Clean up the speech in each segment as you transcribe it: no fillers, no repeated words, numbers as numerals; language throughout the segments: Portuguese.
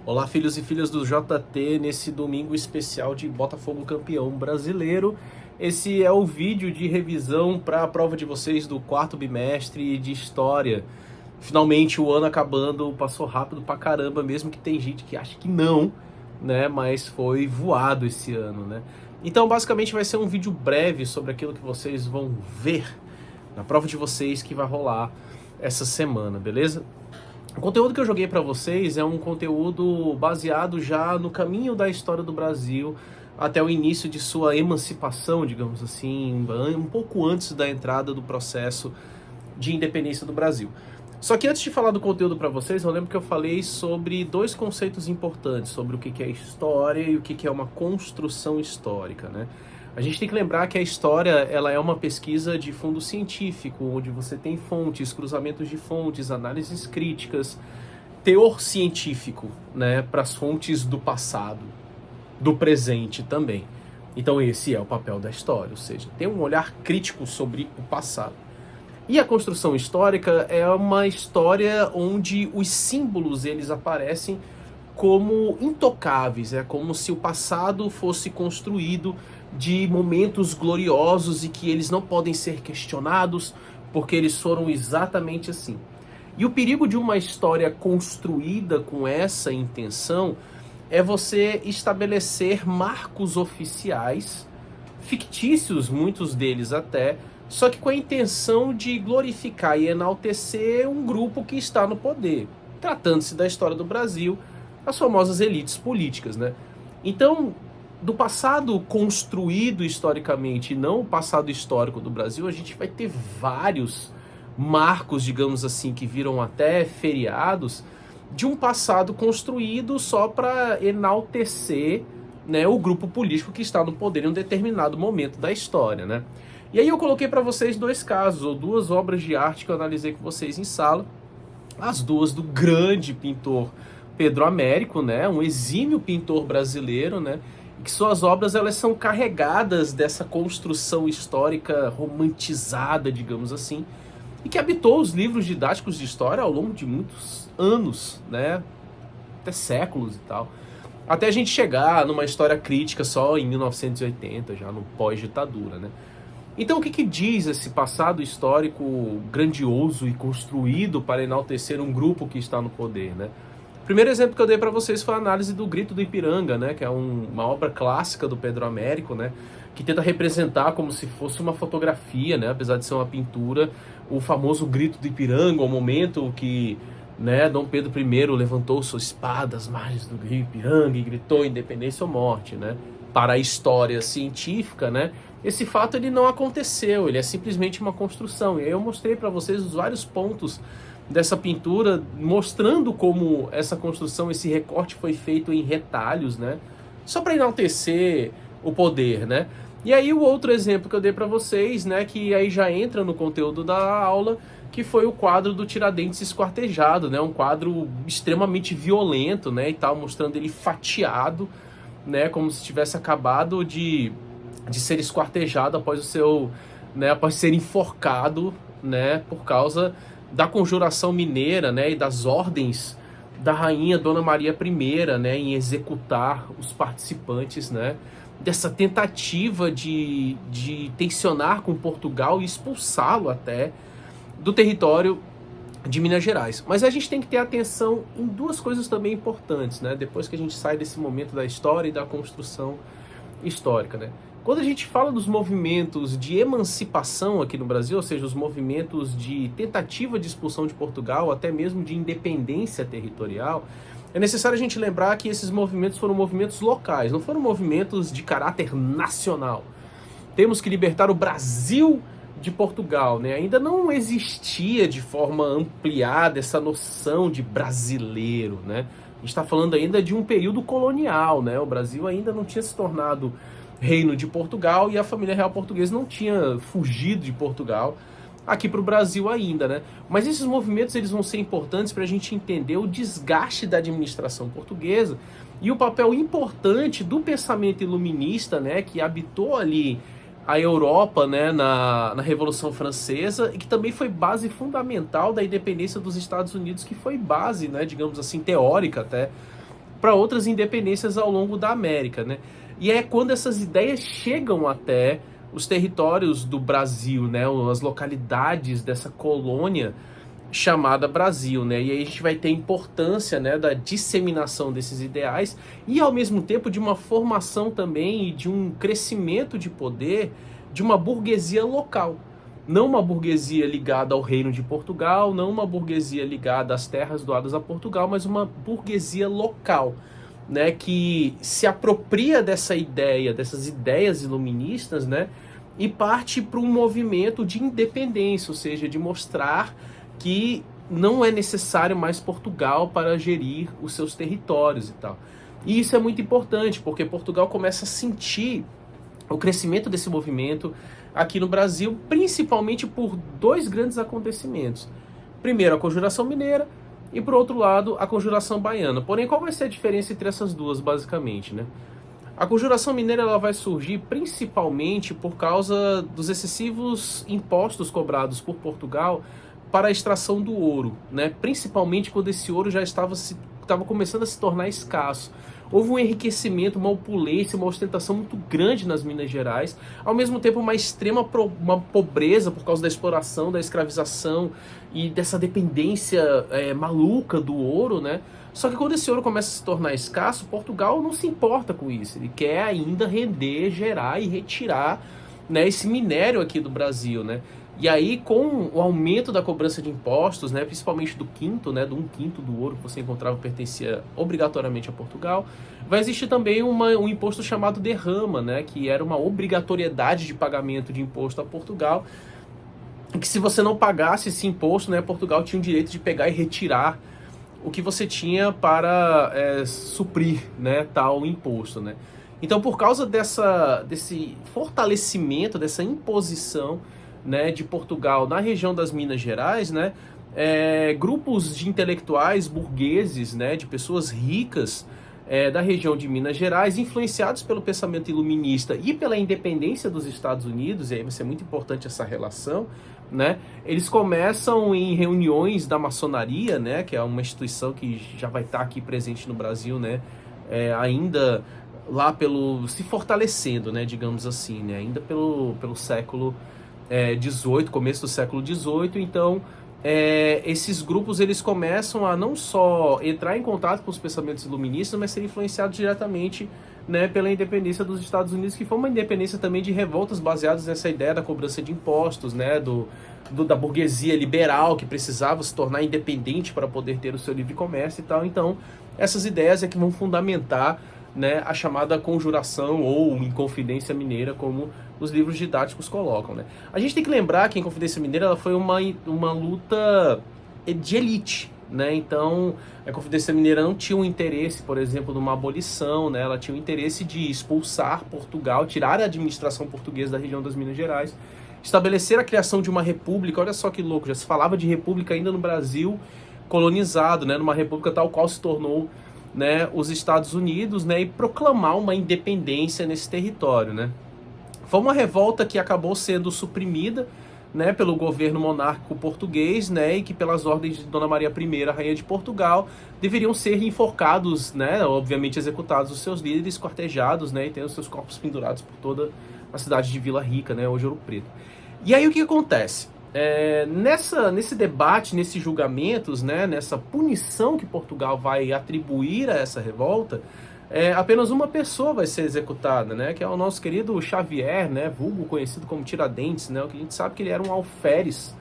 Olá, filhos e filhas do JT, nesse domingo especial de Botafogo campeão brasileiro. Esse é o vídeo de revisão para a prova de vocês do quarto bimestre de História. Finalmente o ano acabando, passou rápido pra caramba, mesmo que tem gente que acha que não, né? Mas foi voado esse ano, né? Então, basicamente vai ser um vídeo breve sobre aquilo que vocês vão ver na prova de vocês que vai rolar essa semana, beleza? O conteúdo que eu joguei para vocês é um conteúdo baseado já no caminho da história do Brasil até o início de sua emancipação, digamos assim, um pouco antes da entrada do processo de independência do Brasil. Só que antes de falar do conteúdo para vocês, eu lembro que eu falei sobre dois conceitos importantes, sobre o que é história e o que é uma construção histórica, né? A gente tem que lembrar que a história ela é uma pesquisa de fundo científico, onde você tem fontes, cruzamentos de fontes, análises críticas, teor científico, né, para as fontes do passado, do presente também. Então esse é o papel da história, ou seja, ter um olhar crítico sobre o passado. E a construção histórica é uma história onde os símbolos eles aparecem como intocáveis, é como se o passado fosse construído de momentos gloriosos e que eles não podem ser questionados porque eles foram exatamente assim. E o perigo de uma história construída com essa intenção é você estabelecer marcos oficiais, fictícios, muitos deles até, só que com a intenção de glorificar e enaltecer um grupo que está no poder. Tratando-se da história do Brasil, as famosas elites políticas, né? Então, do passado construído historicamente e não o passado histórico do Brasil, a gente vai ter vários marcos, digamos assim, que viram até feriados, de um passado construído só para enaltecer, né, o grupo político que está no poder em um determinado momento da história, né? E aí eu coloquei para vocês dois casos, ou duas obras de arte que eu analisei com vocês em sala, as duas do grande pintor Pedro Américo, né, um exímio pintor brasileiro, né, que suas obras elas são carregadas dessa construção histórica romantizada, digamos assim, e que habitou os livros didáticos de história ao longo de muitos anos, né, até séculos e tal, até a gente chegar numa história crítica só em 1980, já no pós-ditadura, né. Então o que diz esse passado histórico grandioso e construído para enaltecer um grupo que está no poder, né? O primeiro exemplo que eu dei para vocês foi a análise do Grito do Ipiranga, né, que é uma obra clássica do Pedro Américo, né, que tenta representar como se fosse uma fotografia, né, apesar de ser uma pintura, o famoso Grito do Ipiranga, o momento que, né, Dom Pedro I levantou sua espada às margens do Rio Ipiranga e gritou independência ou morte, né? Para a história científica, né, esse fato ele não aconteceu, ele é simplesmente uma construção. E aí eu mostrei para vocês os vários pontos dessa pintura, mostrando como essa construção, esse recorte foi feito em retalhos, né? Só para enaltecer o poder, né? E aí o outro exemplo que eu dei para vocês, né, que aí já entra no conteúdo da aula, que foi o quadro do Tiradentes esquartejado, né? Um quadro extremamente violento, né, e tal, mostrando ele fatiado, né, como se tivesse acabado de ser esquartejado após o seu, né, após ser enforcado, né, por causa da conjuração mineira, né, e das ordens da rainha Dona Maria I, né, em executar os participantes, né, dessa tentativa de tensionar com Portugal e expulsá-lo até do território de Minas Gerais. Mas a gente tem que ter atenção em duas coisas também importantes, né, depois que a gente sai desse momento da história e da construção histórica, né. Quando a gente fala dos movimentos de emancipação aqui no Brasil, ou seja, os movimentos de tentativa de expulsão de Portugal, até mesmo de independência territorial, é necessário a gente lembrar que esses movimentos foram movimentos locais, não foram movimentos de caráter nacional. Temos que libertar o Brasil de Portugal, né? Ainda não existia de forma ampliada essa noção de brasileiro, né? A gente está falando ainda de um período colonial, né? O Brasil ainda não tinha se tornado reino de Portugal e a família real portuguesa não tinha fugido de Portugal aqui para o Brasil ainda, né? Mas esses movimentos eles vão ser importantes para a gente entender o desgaste da administração portuguesa e o papel importante do pensamento iluminista, né, que habitou ali a Europa, né, na Revolução Francesa, e que também foi base fundamental da independência dos Estados Unidos, que foi base, né, digamos assim, teórica até, para outras independências ao longo da América, né? E é quando essas ideias chegam até os territórios do Brasil, né? As localidades dessa colônia chamada Brasil, né? E aí a gente vai ter a importância, né, da disseminação desses ideais e, ao mesmo tempo, de uma formação também e de um crescimento de poder de uma burguesia local. Não uma burguesia ligada ao reino de Portugal, não uma burguesia ligada às terras doadas a Portugal, mas uma burguesia local, né, que se apropria dessa ideia, dessas ideias iluministas, né, e parte para um movimento de independência, ou seja, de mostrar que não é necessário mais Portugal para gerir os seus territórios e tal. E isso é muito importante, porque Portugal começa a sentir o crescimento desse movimento aqui no Brasil, principalmente por dois grandes acontecimentos. Primeiro, a Conjuração Mineira e, por outro lado, a Conjuração Baiana. Porém, qual vai ser a diferença entre essas duas, basicamente, né? A Conjuração Mineira ela vai surgir principalmente por causa dos excessivos impostos cobrados por Portugal para a extração do ouro, né? Principalmente quando esse ouro já estava começando a se tornar escasso. Houve um enriquecimento, uma opulência, uma ostentação muito grande nas Minas Gerais, ao mesmo tempo uma pobreza por causa da exploração, da escravização e dessa dependência maluca do ouro, né? Só que quando esse ouro começa a se tornar escasso, Portugal não se importa com isso. Ele quer ainda render, gerar e retirar, né, esse minério aqui do Brasil, né? E aí, com o aumento da cobrança de impostos, né, principalmente do quinto, né, do 1/5 do ouro que você encontrava pertencia obrigatoriamente a Portugal, vai existir também um imposto chamado derrama, né, que era uma obrigatoriedade de pagamento de imposto a Portugal, que se você não pagasse esse imposto, né, Portugal tinha o direito de pegar e retirar o que você tinha para suprir, né, tal imposto, né. Então, por causa desse fortalecimento, dessa imposição, né, de Portugal na região das Minas Gerais, né, grupos de intelectuais burgueses, né, de pessoas ricas da região de Minas Gerais, influenciados pelo pensamento iluminista e pela independência dos Estados Unidos, e aí vai ser muito importante essa relação, né, eles começam em reuniões da maçonaria, né, que é uma instituição que já vai estar aqui presente no Brasil, né, ainda lá se fortalecendo, né, digamos assim, né, ainda pelo século 18, começo do século 18, então esses grupos eles começam a não só entrar em contato com os pensamentos iluministas, mas ser influenciados diretamente, né, pela independência dos Estados Unidos, que foi uma independência também de revoltas baseadas nessa ideia da cobrança de impostos, né, da burguesia liberal que precisava se tornar independente para poder ter o seu livre comércio e tal. Então, essas ideias é que vão fundamentar, né, a chamada conjuração ou Inconfidência Mineira, como os livros didáticos colocam, né? A gente tem que lembrar que a Inconfidência Mineira ela foi uma luta de elite, né? Então, a Inconfidência Mineira não tinha um interesse, por exemplo, numa abolição, né? Ela tinha o interesse de expulsar Portugal, tirar a administração portuguesa da região das Minas Gerais, estabelecer a criação de uma república. Olha só que louco, já se falava de república ainda no Brasil colonizado, né? Numa república tal qual se tornou, né, os Estados Unidos, né, e proclamar uma independência nesse território, né. Foi uma revolta que acabou sendo suprimida, né, pelo governo monárquico português, né, e que pelas ordens de Dona Maria I, rainha de Portugal, deveriam ser enforcados, né, obviamente executados os seus líderes, quartejados, né, e tendo seus corpos pendurados por toda a cidade de Vila Rica, né, hoje Ouro Preto. E aí o que acontece? Nesse debate, nesses julgamentos, né, nessa punição que Portugal vai atribuir a essa revolta, apenas uma pessoa vai ser executada, né, que é o nosso querido Xavier, né, vulgo conhecido como Tiradentes, né, o que a gente sabe que ele era um alferes,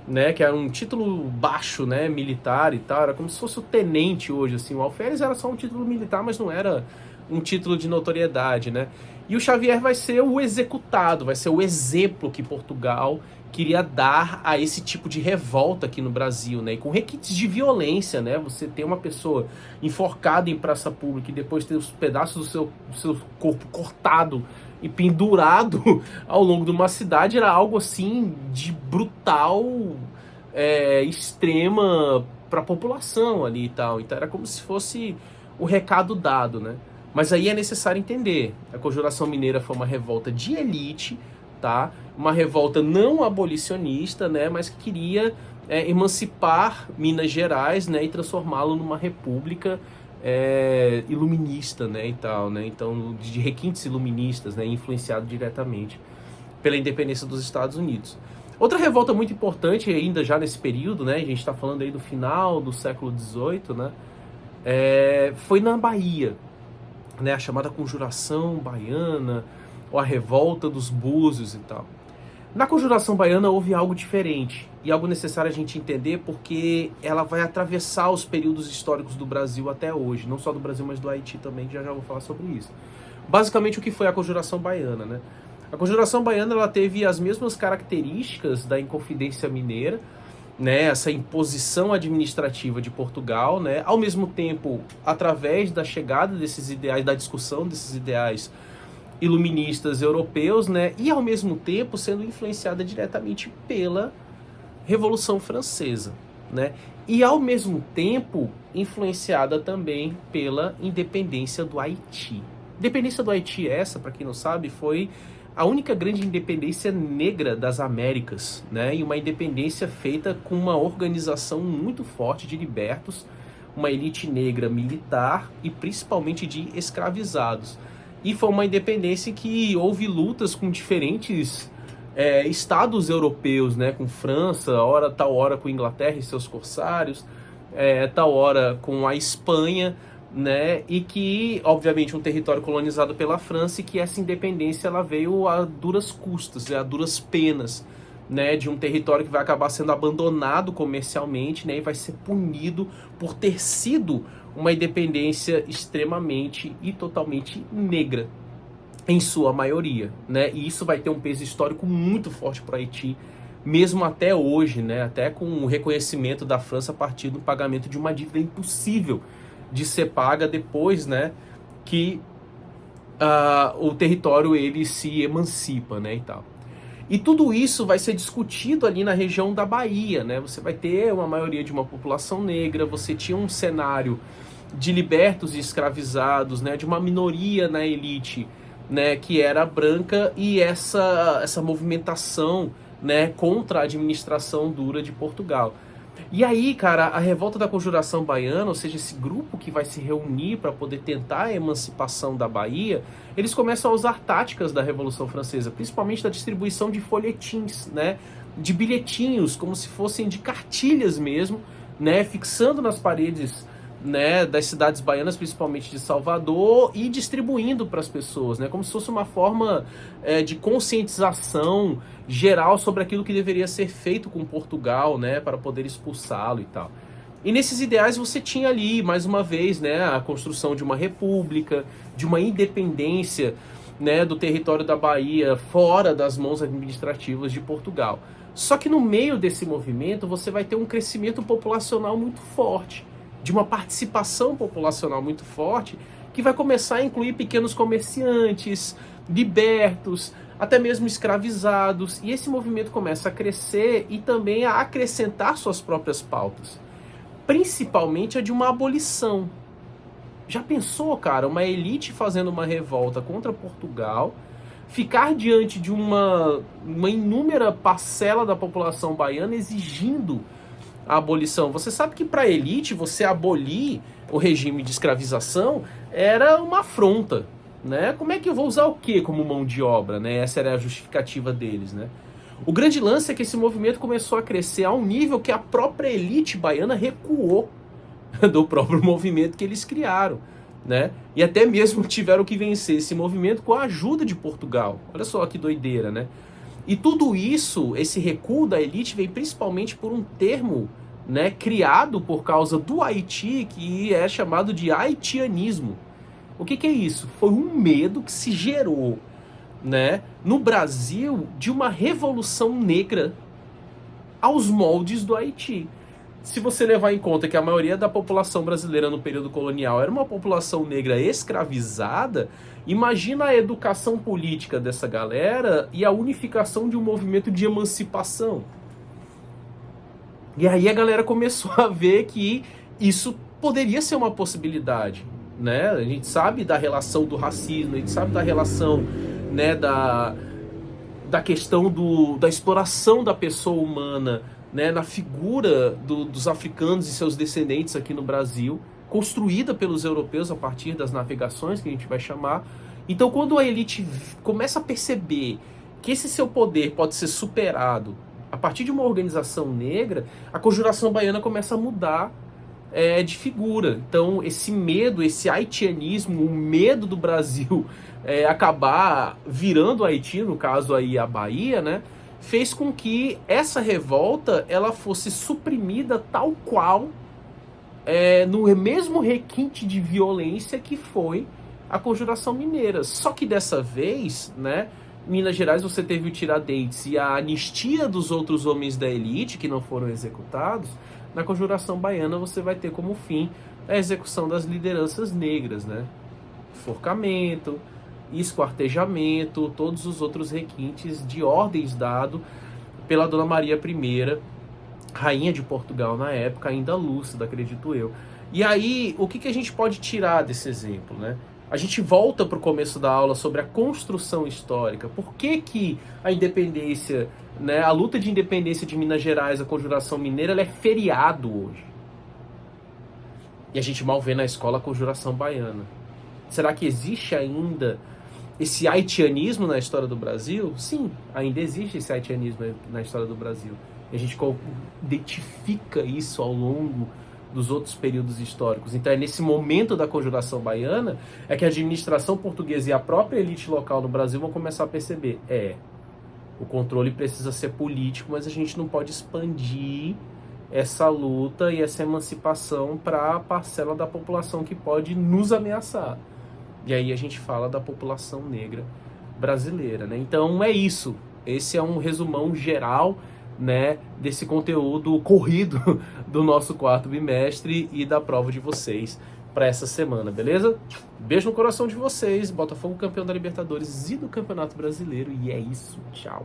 né, que era um título baixo, né, militar e tal, era como se fosse o tenente hoje, assim, o alferes era só um título militar, mas não era um título de notoriedade, né, e o Xavier vai ser o executado, vai ser o exemplo que Portugal queria dar a esse tipo de revolta aqui no Brasil, né? E com requintes de violência, né? Você ter uma pessoa enforcada em praça pública e depois ter os pedaços do seu corpo cortado e pendurado ao longo de uma cidade era algo assim de brutal, extrema para a população ali e tal. Então era como se fosse o recado dado, né? Mas aí é necessário entender, a Conjuração Mineira foi uma revolta de elite, tá? Uma revolta não abolicionista, né? Mas que queria emancipar Minas Gerais, né? E transformá-lo numa república iluminista, né, e tal, né, então de requintes iluministas, né, influenciado diretamente pela independência dos Estados Unidos. Outra revolta muito importante ainda já nesse período, né, a gente está falando aí do final do século XVIII, né, foi na Bahia, né, a chamada Conjuração Baiana, ou a Revolta dos Búzios e tal. Na Conjuração Baiana houve algo diferente, e algo necessário a gente entender porque ela vai atravessar os períodos históricos do Brasil até hoje, não só do Brasil, mas do Haiti também, que já vou falar sobre isso. Basicamente, o que foi a Conjuração Baiana, né? A Conjuração Baiana ela teve as mesmas características da Inconfidência Mineira, né, essa imposição administrativa de Portugal, né, ao mesmo tempo, através da chegada desses ideais, da discussão desses ideais iluministas europeus, né, e ao mesmo tempo sendo influenciada diretamente pela Revolução Francesa, né, e ao mesmo tempo influenciada também pela independência do Haiti. Independência do Haiti essa, para quem não sabe, foi a única grande independência negra das Américas, né? E uma independência feita com uma organização muito forte de libertos, uma elite negra militar e principalmente de escravizados. E foi uma independência que houve lutas com diferentes estados europeus, né? Com França, tal hora com Inglaterra e seus corsários, tal hora com a Espanha, né, e que, obviamente, um território colonizado pela França, e que essa independência ela veio a duras custas, a duras penas, né, de um território que vai acabar sendo abandonado comercialmente, né, e vai ser punido por ter sido uma independência extremamente e totalmente negra, em sua maioria, né, e isso vai ter um peso histórico muito forte para o Haiti, mesmo até hoje, né, até com o reconhecimento da França a partir do pagamento de uma dívida impossível de ser paga depois, né, que o território ele se emancipa, né, e tal. E tudo isso vai ser discutido ali na região da Bahia, né? Você vai ter uma maioria de uma população negra, você tinha um cenário de libertos e escravizados, né, de uma minoria na elite, né, que era branca, e essa movimentação, né, contra a administração dura de Portugal. E aí, cara, a revolta da Conjuração Baiana, ou seja, esse grupo que vai se reunir para poder tentar a emancipação da Bahia, eles começam a usar táticas da Revolução Francesa, principalmente da distribuição de folhetins, né, de bilhetinhos, como se fossem de cartilhas mesmo, né, fixando nas paredes, né, das cidades baianas, principalmente de Salvador, e distribuindo para as pessoas, né, como se fosse uma forma de conscientização geral sobre aquilo que deveria ser feito com Portugal, né, para poder expulsá-lo e tal. E nesses ideais você tinha ali, mais uma vez, né, a construção de uma república, de uma independência, né, do território da Bahia fora das mãos administrativas de Portugal. Só que no meio desse movimento você vai ter um crescimento populacional muito forte, de uma participação populacional muito forte, que vai começar a incluir pequenos comerciantes, libertos, até mesmo escravizados, e esse movimento começa a crescer e também a acrescentar suas próprias pautas, principalmente a de uma abolição. Já pensou, cara, uma elite fazendo uma revolta contra Portugal, ficar diante de uma inúmera parcela da população baiana exigindo a abolição? Você sabe que para a elite você abolir o regime de escravização era uma afronta, né? Como é que eu vou usar o quê como mão de obra, né? Essa era a justificativa deles, né? O grande lance é que esse movimento começou a crescer a um nível que a própria elite baiana recuou do próprio movimento que eles criaram, né? E até mesmo tiveram que vencer esse movimento com a ajuda de Portugal. Olha só que doideira, né? E tudo isso, esse recuo da elite, vem principalmente por um termo, né, criado por causa do Haiti, que é chamado de haitianismo. O que é isso? Foi um medo que se gerou, né, no Brasil de uma revolução negra aos moldes do Haiti. Se você levar em conta que a maioria da população brasileira no período colonial era uma população negra escravizada, imagina a educação política dessa galera e a unificação de um movimento de emancipação. E aí a galera começou a ver que isso poderia ser uma possibilidade, né? A gente sabe da relação do racismo, a gente sabe da relação, né, da questão da exploração da pessoa humana, né, na figura dos africanos e seus descendentes aqui no Brasil, construída pelos europeus a partir das navegações, que a gente vai chamar. Então, quando a elite começa a perceber que esse seu poder pode ser superado a partir de uma organização negra, a Conjuração Baiana começa a mudar de figura. Então, esse medo, esse haitianismo, o medo do Brasil acabar virando Haiti, no caso aí a Bahia, né, fez com que essa revolta ela fosse suprimida tal qual no mesmo requinte de violência que foi a Conjuração Mineira. Só que dessa vez, né, em Minas Gerais você teve o Tiradentes e a anistia dos outros homens da elite que não foram executados. Na Conjuração Baiana você vai ter como fim a execução das lideranças negras, né? Enforcamento, esquartejamento, todos os outros requintes de ordens dado pela Dona Maria I, rainha de Portugal na época, ainda lúcida, acredito eu. E aí, o que a gente pode tirar desse exemplo, né? A gente volta para o começo da aula sobre a construção histórica. Por que a independência, né, a luta de independência de Minas Gerais, a Conjuração Mineira, ela é feriado hoje? E a gente mal vê na escola a Conjuração Baiana. Será que existe ainda esse haitianismo na história do Brasil? Sim, ainda existe esse haitianismo na história do Brasil. E a gente identifica isso ao longo dos outros períodos históricos. Então é nesse momento da Conjuração Baiana que a administração portuguesa e a própria elite local no Brasil vão começar a perceber, o controle precisa ser político, mas a gente não pode expandir essa luta e essa emancipação para a parcela da população que pode nos ameaçar. E aí a gente fala da população negra brasileira, né? Então é isso. Esse é um resumão geral, né, desse conteúdo corrido do nosso quarto bimestre e da prova de vocês para essa semana, beleza? Beijo no coração de vocês, Botafogo campeão da Libertadores e do Campeonato Brasileiro, e é isso, tchau!